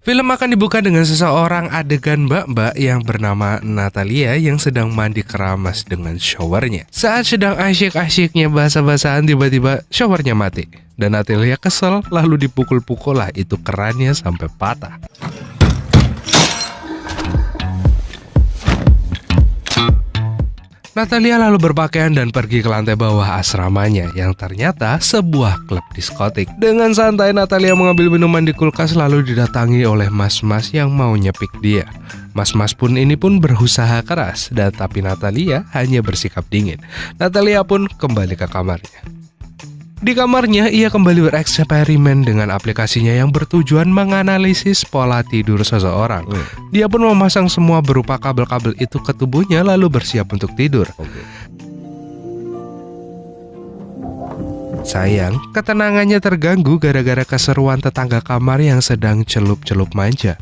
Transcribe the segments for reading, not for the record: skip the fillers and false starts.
Film akan dibuka dengan seseorang adegan mbak-mbak yang bernama Natalia yang sedang mandi keramas dengan showernya. Saat sedang asyik-asyiknya basah-basahan, tiba-tiba showernya mati. Dan Natalia kesel lalu dipukul-pukul lah itu kerannya sampai patah. Natalia lalu berpakaian dan pergi ke lantai bawah asramanya yang ternyata sebuah klub diskotik. Dengan santai Natalia mengambil minuman di kulkas lalu didatangi oleh mas-mas yang mau nyepik dia. Mas-mas ini pun berusaha keras tapi Natalia hanya bersikap dingin. Natalia pun kembali ke kamarnya. Di kamarnya, ia kembali bereksperimen dengan aplikasinya yang bertujuan menganalisis pola tidur seseorang. Dia pun memasang semua berupa kabel-kabel itu ke tubuhnya lalu bersiap untuk tidur. Sayang, ketenangannya terganggu gara-gara keseruan tetangga kamar yang sedang celup-celup manja.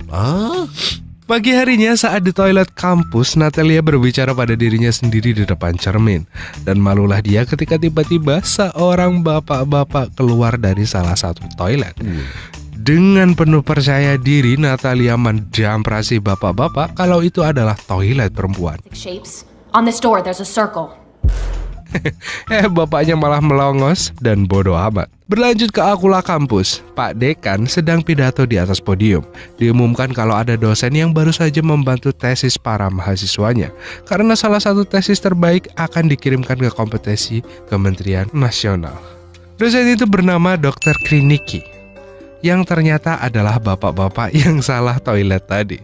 Pagi harinya saat di toilet kampus, Natalia berbicara pada dirinya sendiri di depan cermin. Dan malulah dia ketika tiba-tiba seorang bapak-bapak keluar dari salah satu toilet. Dengan penuh percaya diri, Natalia mendamprasi bapak-bapak kalau itu adalah toilet perempuan. On this door there's a circle. Bapaknya malah melongos dan bodoh amat. Berlanjut ke Akula kampus, Pak Dekan sedang pidato di atas podium. Diumumkan kalau ada dosen yang baru saja membantu tesis para mahasiswanya. Karena salah satu tesis terbaik akan dikirimkan ke kompetisi Kementerian Nasional. Dosen itu bernama Dr. Kriniki, yang ternyata adalah bapak-bapak yang salah toilet tadi.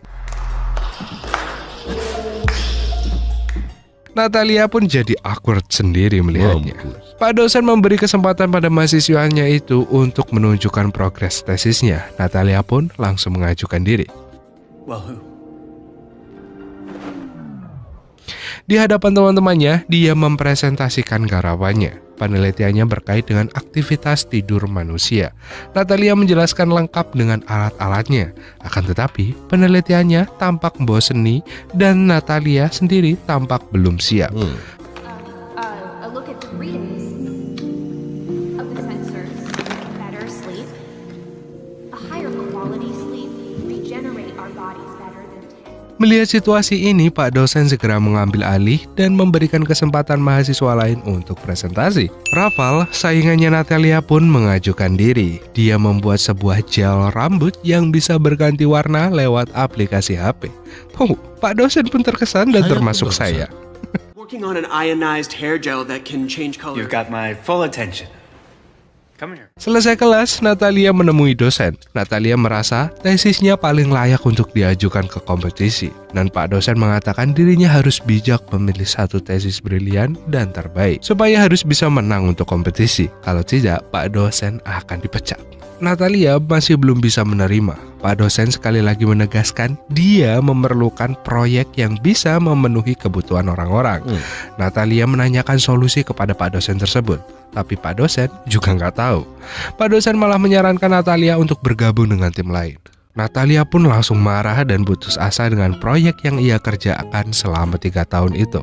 Natalia pun jadi awkward sendiri melihatnya. Pak dosen memberi kesempatan pada mahasiswanya itu untuk menunjukkan progres tesisnya. Natalia pun langsung mengajukan diri. Di hadapan teman-temannya, dia mempresentasikan garapannya. Penelitiannya berkait dengan aktivitas tidur manusia. Natalia menjelaskan lengkap dengan alat-alatnya. Akan tetapi, penelitiannya tampak bosenni dan Natalia sendiri tampak belum siap. A look at the readings of the sensors. Better sleep. A higher quality sleep regenerate our bodies better than 10. Melihat situasi ini, Pak dosen segera mengambil alih dan memberikan kesempatan mahasiswa lain untuk presentasi. Rafal, saingannya Natalia pun mengajukan diri. Dia membuat sebuah gel rambut yang bisa berganti warna lewat aplikasi HP. Pak dosen pun terkesan dan termasuk saya. Working on an ionized hair gel that can change color. You've got my full attention. Come here. Selesai kelas, Natalia menemui dosen. Natalia merasa tesisnya paling layak untuk diajukan ke kompetisi. Dan Pak dosen mengatakan dirinya harus bijak memilih satu tesis brilian dan terbaik, supaya harus bisa menang untuk kompetisi. Kalau tidak, Pak dosen akan dipecat. Natalia masih belum bisa menerima. Pak dosen sekali lagi menegaskan dia memerlukan proyek yang bisa memenuhi kebutuhan orang-orang. Natalia menanyakan solusi kepada Pak dosen tersebut. Tapi Pak dosen juga nggak tahu. Pak dosen malah menyarankan Natalia untuk bergabung dengan tim lain. Natalia pun langsung marah dan putus asa dengan proyek yang ia kerjakan selama 3 tahun itu.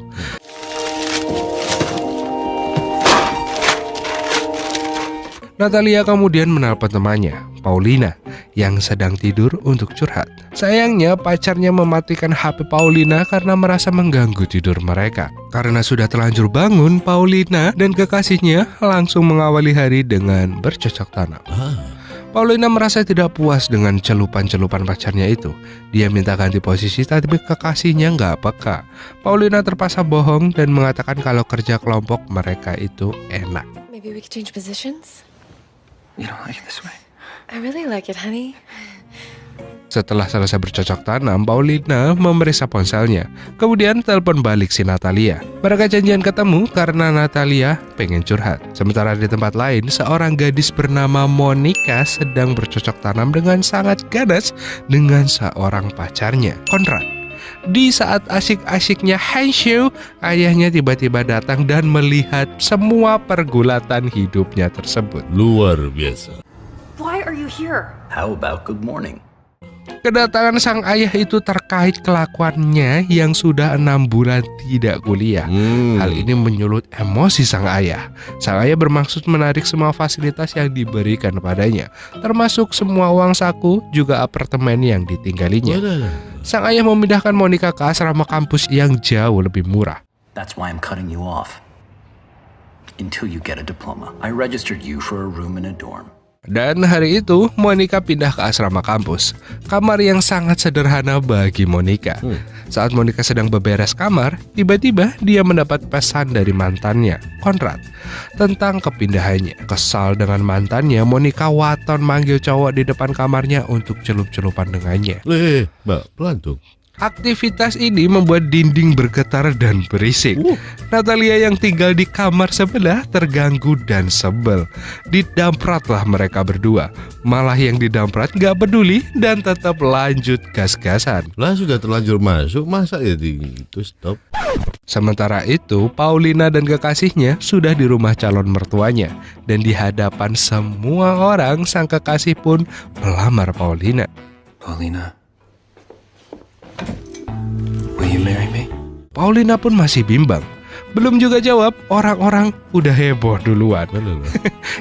Natalia kemudian menelpon temannya, Paulina, yang sedang tidur untuk curhat. Sayangnya pacarnya mematikan HP Paulina karena merasa mengganggu tidur mereka. Karena sudah terlanjur bangun, Paulina dan kekasihnya langsung mengawali hari dengan bercocok tanam. Paulina merasa tidak puas dengan celupan-celupan pacarnya itu. Dia minta ganti posisi tapi kekasihnya nggak peka. Paulina terpaksa bohong dan mengatakan kalau kerja kelompok mereka itu enak. Maybe we could change positions? You don't like it this way. I really like it, honey. Setelah selesai bercocok tanam, Paulina memeriksa ponselnya. Kemudian telepon balik si Natalia. Mereka janjian ketemu karena Natalia pengen curhat. Sementara di tempat lain, seorang gadis bernama Monica sedang bercocok tanam dengan sangat ganas dengan seorang pacarnya, Konrad. Di saat asyik-asyiknya handshow, ayahnya tiba-tiba datang dan melihat semua pergulatan hidupnya tersebut. Luar biasa. Why are you here? How about good morning? Kedatangan sang ayah itu terkait kelakuannya yang sudah 6 bulan tidak kuliah. Hal ini menyulut emosi sang ayah. Sang ayah bermaksud menarik semua fasilitas yang diberikan padanya, termasuk semua uang saku, juga apartemen yang ditinggalinya. Sang ayah memindahkan Monica ke asrama kampus yang jauh lebih murah. That's why I'm cutting you off. Until you get a diploma. I registered you for a room in a dorm. Dan hari itu Monica pindah ke asrama kampus, kamar yang sangat sederhana bagi Monica. Saat Monica sedang beberes kamar, tiba-tiba dia mendapat pesan dari mantannya, Conrad, tentang kepindahannya. Kesal dengan mantannya, Monica waton manggil cowok di depan kamarnya untuk celup-celupan dengannya. Mbak, pelan tuh. Aktivitas ini membuat dinding bergetar dan berisik. Natalia yang tinggal di kamar sebelah terganggu dan sebel. Didampratlah mereka berdua. Malah yang didamprat gak peduli dan tetap lanjut gas-gasan. Lah sudah terlanjur masuk, masa ya itu stop? Sementara itu, Paulina dan kekasihnya sudah di rumah calon mertuanya. Dan di hadapan semua orang, sang kekasih pun melamar Paulina. Paulina, will you marry me? Paulina pun masih bimbang. Belum juga jawab, orang-orang udah heboh duluan.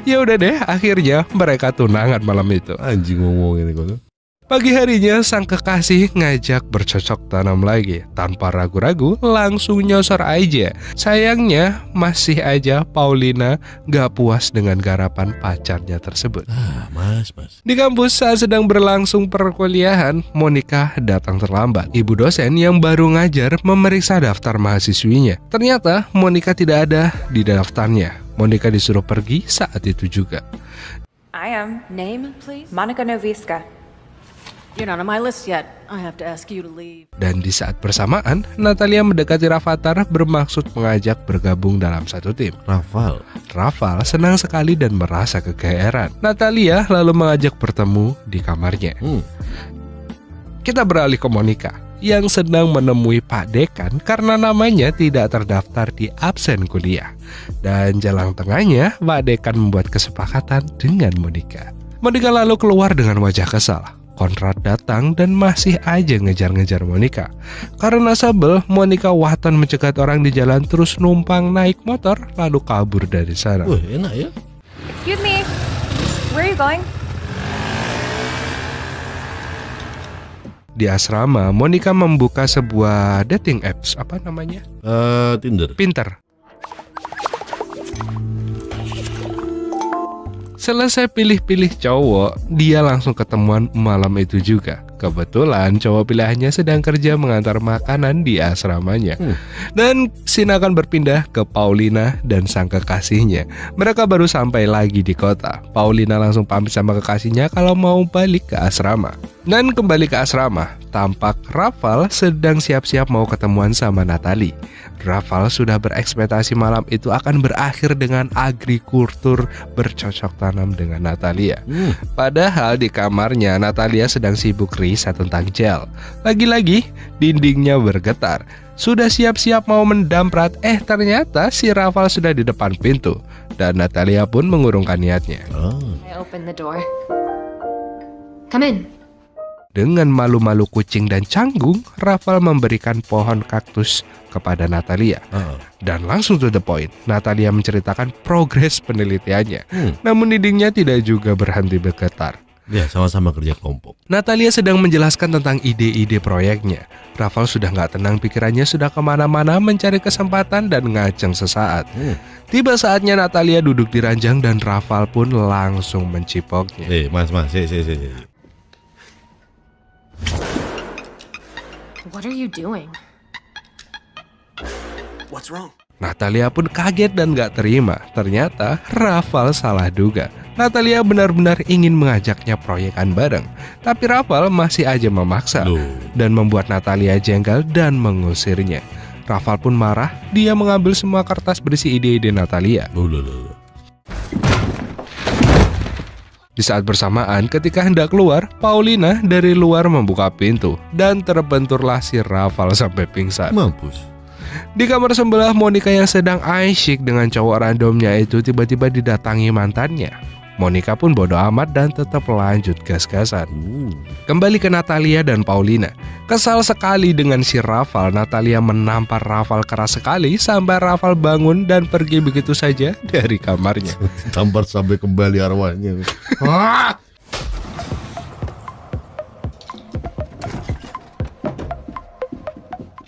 Ya udah deh, akhirnya mereka tunangan malam itu. Anjing ngomong ini kok. Pagi harinya sang kekasih ngajak bercocok tanam lagi. Tanpa ragu-ragu langsung nyosor aja. Sayangnya masih aja Paulina gak puas dengan garapan pacarnya tersebut. Mas. Di kampus saat sedang berlangsung perkuliahan, Monica datang terlambat. Ibu dosen yang baru ngajar memeriksa daftar mahasiswinya. Ternyata Monica tidak ada di daftarnya. Monica disuruh pergi saat itu juga. I am. Name, please? Monica Noviska. You're not on my list yet. I have to ask you to leave. Dan di saat bersamaan, Natalia mendekati Rafathar bermaksud mengajak bergabung dalam satu tim. Rafal senang sekali dan merasa kegeeran. Natalia lalu mengajak bertemu di kamarnya. Kita beralih ke Monica yang sedang menemui Pak Dekan karena namanya tidak terdaftar di absen kuliah. Dan jalan tengahnya, Pak Dekan membuat kesepakatan dengan Monica. Monica lalu keluar dengan wajah kesal. Conrad datang dan masih aja ngejar-ngejar Monica. Karena sebel, Monica waton mencegat orang di jalan terus numpang naik motor lalu kabur dari sana. Enak ya. Excuse me. Where are you going? Di asrama, Monica membuka sebuah dating apps. Apa namanya? Tinder. Pinter. Selesai pilih-pilih cowok, dia langsung ketemuan malam itu juga. Kebetulan cowok pilihannya sedang kerja mengantar makanan di asramanya. Dan scene akan berpindah ke Paulina dan sang kekasihnya. Mereka baru sampai lagi di kota. Paulina langsung pamit sama kekasihnya kalau mau balik ke asrama. Dan kembali ke asrama, tampak Rafal sedang siap-siap mau ketemuan sama Natalie. Rafal sudah berekspektasi malam itu akan berakhir dengan agrikultur bercocok tanam dengan Natalia. Padahal di kamarnya Natalia sedang sibuk riset tentang gel. Lagi-lagi dindingnya bergetar. Sudah siap-siap mau mendamprat, ternyata si Rafal sudah di depan pintu. Dan Natalia pun mengurungkan niatnya. I open the door. Come in. Dengan malu-malu kucing dan canggung, Rafal memberikan pohon kaktus kepada Natalia. Dan langsung to the point, Natalia menceritakan progres penelitiannya. Namun dindingnya tidak juga berhenti bergetar. Ya, sama-sama kerja kelompok. Natalia sedang menjelaskan tentang ide-ide proyeknya. Rafal sudah gak tenang, pikirannya sudah kemana-mana mencari kesempatan dan ngaceng sesaat. Tiba saatnya Natalia duduk di ranjang dan Rafal pun langsung mencipoknya. Mas, What are you doing? What's wrong? Natalia pun kaget dan gak terima. Ternyata Rafal salah duga. Natalia benar-benar ingin mengajaknya proyekan bareng. Tapi Rafal masih aja memaksa dan membuat Natalia jengkel dan mengusirnya. Rafal pun marah. Dia mengambil semua kertas berisi ide-ide Natalia. Di saat bersamaan, ketika hendak keluar, Paulina dari luar membuka pintu dan terbenturlah si Rafal sampai pingsan. Mampus. Di kamar sebelah, Monica yang sedang asyik dengan cowok randomnya itu tiba-tiba didatangi mantannya. Monica pun bodo amat dan tetap lanjut gas-gasan. Kembali ke Natalia dan Paulina. Kesal sekali dengan si Rafael, Natalia menampar Rafael keras sekali sampai Rafael bangun dan pergi begitu saja dari kamarnya. Tampar sampai kembali arwahnya.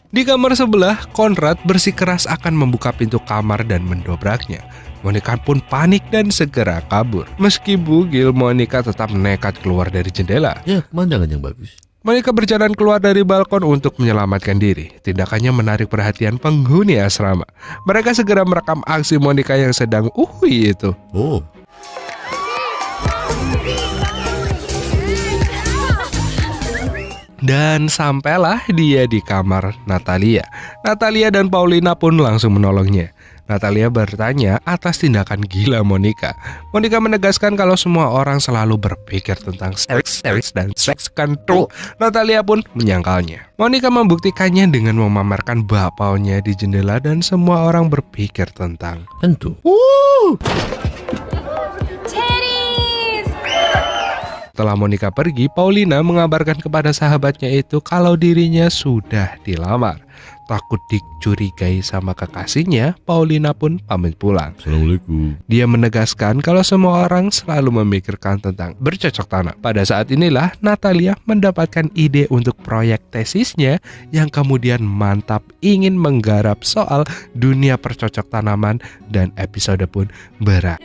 Di kamar sebelah, Conrad bersikeras akan membuka pintu kamar dan mendobraknya. Monica pun panik dan segera kabur. Meski bugil, Monica tetap nekat keluar dari jendela. Ya, pemandangan yang bagus. Monica berjalan keluar dari balkon untuk menyelamatkan diri. Tindakannya menarik perhatian penghuni asrama. Mereka segera merekam aksi Monica yang sedang itu. Oh, Dan sampailah dia di kamar Natalia. Natalia dan Paulina pun langsung menolongnya. Natalia bertanya atas tindakan gila Monica. Monica menegaskan kalau semua orang selalu berpikir tentang seks dan seks control. Natalia pun menyangkalnya. Monica membuktikannya dengan memamerkan bapaunya di jendela dan semua orang berpikir tentang tentu. Setelah Monica pergi, Paulina mengabarkan kepada sahabatnya itu kalau dirinya sudah dilamar. Takut dicurigai sama kekasihnya, Paulina pun pamit pulang. Assalamualaikum. Dia menegaskan kalau semua orang selalu memikirkan tentang bercocok tanam. Pada saat inilah Natalia mendapatkan ide untuk proyek tesisnya yang kemudian mantap ingin menggarap soal dunia percocok tanaman dan episode pun berakhir.